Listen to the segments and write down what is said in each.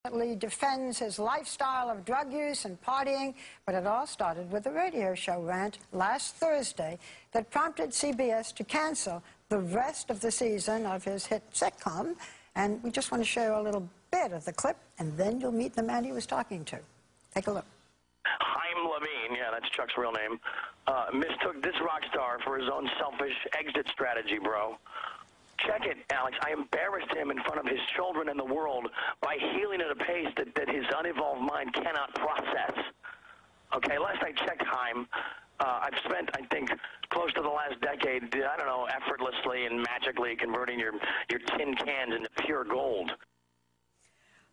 Defends his lifestyle of drug use and partying, but it all started with a radio show rant last Thursday that prompted CBS to cancel the rest of the season of his hit sitcom. And we just want to show you a little bit of the clip, and then you'll meet the man he was talking to. Take a look. Levine, yeah, that's Chuck's real name, mistook this rock star for his own selfish exit strategy, bro. Check it, Alex. I embarrassed him in front of his children and the world by healing at a pace that his unevolved mind cannot process. Okay, last I checked, Haim, I've spent, I think, close to the last decade, I don't know, effortlessly and magically converting your tin cans into pure gold.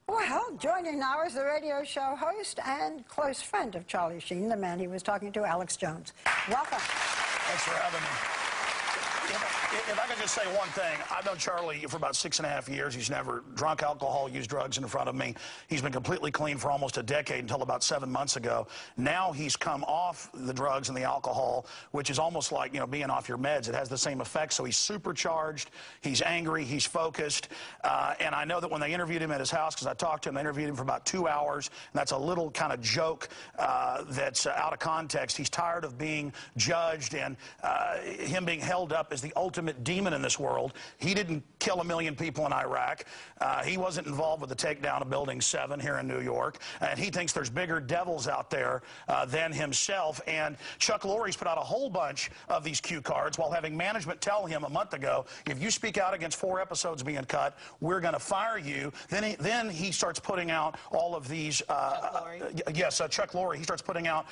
Well, joining now is the radio show host and close friend of Charlie Sheen, the man he was talking to, Alex Jones. Welcome. Thanks for having me. If I could just say one thing, I've known Charlie for about 6.5 years. He's never drunk alcohol, used drugs in front of me. He's been completely clean for almost a decade until about 7 months ago. Now he's come off the drugs and the alcohol, which is almost like, you know, being off your meds. It has the same effect. So he's supercharged, he's angry, he's focused. And I know that when they interviewed him at his house, because I talked to him, they interviewed him for about 2 hours, and that's a little kind of joke that's out of context. He's tired of being judged and him being held up as the ultimate demon in this world. He didn't kill 1 million people in Iraq. He wasn't involved with the takedown of Building 7 here in New York. And he thinks there's bigger devils out there than himself. And Chuck Lorre's put out a whole bunch of these cue cards while having management tell him a month ago, if you speak out against 4 episodes being cut, we're going to fire you. Then he starts putting out all of these. Chuck Lorre. He starts putting out.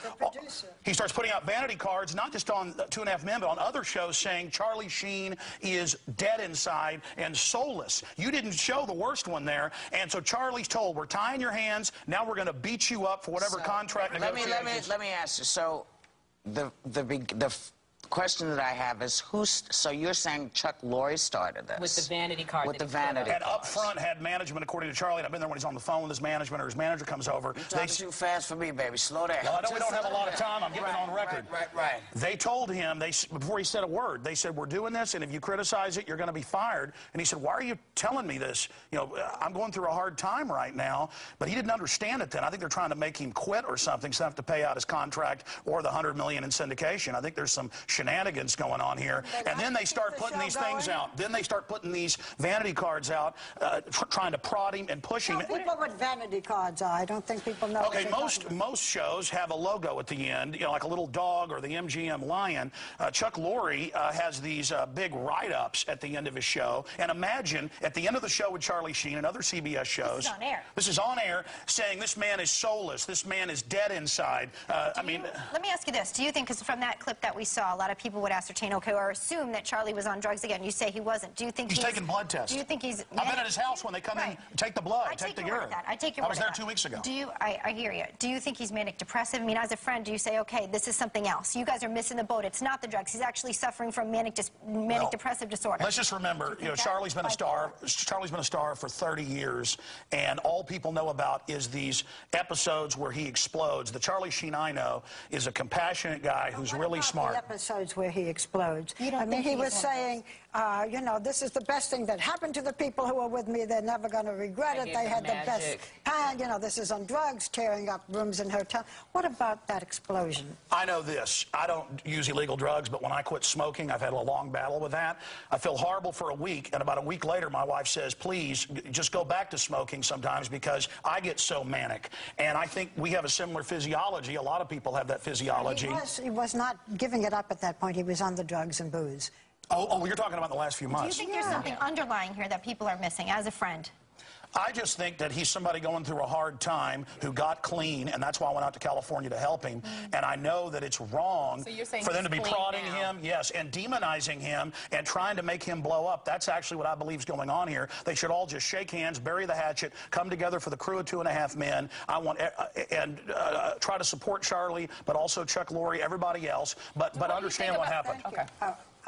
He starts putting out vanity cards, not just on 2.5 Men, but on other shows, saying Charlie Sheen is dead inside and soulless. You didn't show the worst one there, and so Charlie's told, we're tying your hands. Now we're going to beat you up for whatever contract negotiations. Let me ask you. So the question that I have is, so you're saying Chuck Lorre started this? With the vanity card. With the vanity And up front had management, according to Charlie, and I've been there when he's on the phone with his management or his manager comes over. You're talking too fast for me, baby. Slow down. Well, I know we don't have a lot of time. I'm getting it on record. Right. They told him, before he said a word, they said, we're doing this, and if you criticize it, you're going to be fired. And he said, why are you telling me this? You know, I'm going through a hard time right now. But he didn't understand it then. I think they're trying to make him quit or something, so they have to pay out his contract or the $100 million in syndication. I think there's some shenanigans going on here. And then they start putting these things out. Then they start putting these vanity cards out, trying to prod him and push him. People what vanity cards are. I don't think people know. Okay, most shows have a logo at the end, you know, like a little dog or the MGM lion. Chuck Lorre has these big write-ups at the end of his show. And imagine at the end of the show with Charlie Sheen and other CBS shows. This is on air. This is on air, saying this man is soulless. This man is dead inside. Let me ask you this. Do you think, because from that clip that we saw, a lot of people would ascertain, okay, or assume that Charlie was on drugs again. You say he wasn't. Do you think he's taking blood tests? Do you think he's... I've been at his house when they come in, take the blood, take the urine. I take your word. I was there 2 weeks ago. I hear you. Do you think he's manic depressive? I mean, as a friend, do you say, okay, this is something else? You guys are missing the boat. It's not the drugs. He's actually suffering from manic depressive disorder. Let's just remember, you know, Charlie's been a star. Charlie's been a star for 30 years, and all people know about is these episodes where he explodes. The Charlie Sheen I know is a compassionate guy who's really smart. The episodes where he explodes. I mean, he was saying, you know, this is the best thing that happened to the people who are with me. They're never going to regret it. They had the best time. You know, this is on drugs, tearing up rooms in hotels. What about that explosion? I know this. I don't use illegal drugs, but when I quit smoking, I've had a long battle with that. I feel horrible for a week, and about a week later, my wife says, please, just go back to smoking sometimes because I get so manic. And I think we have a similar physiology. A lot of people have that physiology. He was not giving it up at that point. He was on the drugs and booze. Oh, you're talking about the last few months. Do you think there's something underlying here that people are missing as a friend? I just think that he's somebody going through a hard time who got clean, and that's why I went out to California to help him. And I know that it's wrong for them to be prodding him, yes, and demonizing him and trying to make him blow up. That's actually what I believe is going on here. They should all just shake hands, bury the hatchet, come together for the crew of 2.5 Men. I want and try to support Charlie, but also Chuck Lorre, everybody else, but understand what happened. Okay.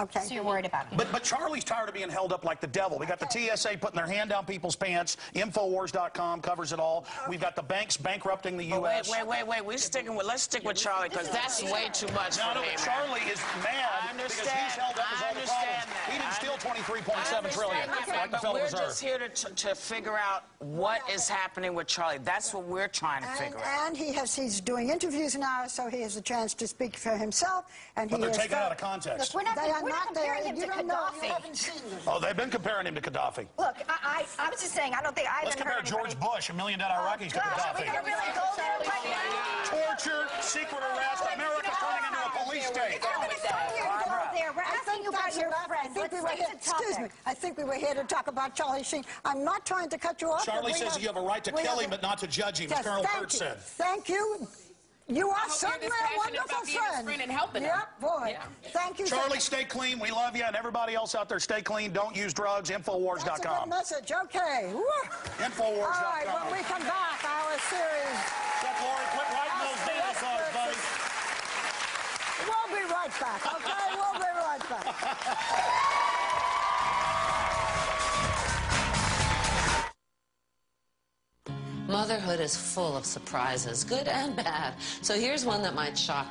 Okay. So you're worried about him. But Charlie's tired of being held up like the devil. We got the TSA putting their hand down people's pants. Infowars.com covers it all. We've got the banks bankrupting the U.S. Wait. Let's stick with Charlie, because that's way too much for me, man. Charlie is mad because he's held up with all the problems. He didn't steal $23.7 trillion like the Federal We're Reserve. just here to figure out what is happening with Charlie. That's what we're trying to figure out. And he's doing interviews now, so he has a chance to speak for himself. And But they're taken out of context. Look, we're not comparing him to Gaddafi. You haven't seen them. Oh, they've been comparing him to Gaddafi. Look, I was just saying, I don't think I Let's haven't compare heard George Bush, $1 million Iraqis, to Gosh, are we Gaddafi. going to really go there right now? Torture, secret arrest, America turning into a police state. I'm going to stop here and go there. We're asking you about your friend. Let's switch the Excuse me. I think we were here to talk about Charlie Sheen. I'm not trying to cut you off. Charlie says you have a right to kill him, but not to judge him, as Colonel Kurtz said. Thank you. You are certainly a wonderful friend. And helping him. Yep, boy. Yeah. Thank you. Charlie, stay clean. We love you. And everybody else out there, stay clean. Don't use drugs. Infowars.com. That's a good message. Okay. Woo. Infowars.com. All right, when we come back, our series. Chuck Lorre, quit writing those dinosaurs, buddy. We'll be right back, okay? We'll be right back. Motherhood is full of surprises, good and bad. So here's one that might shock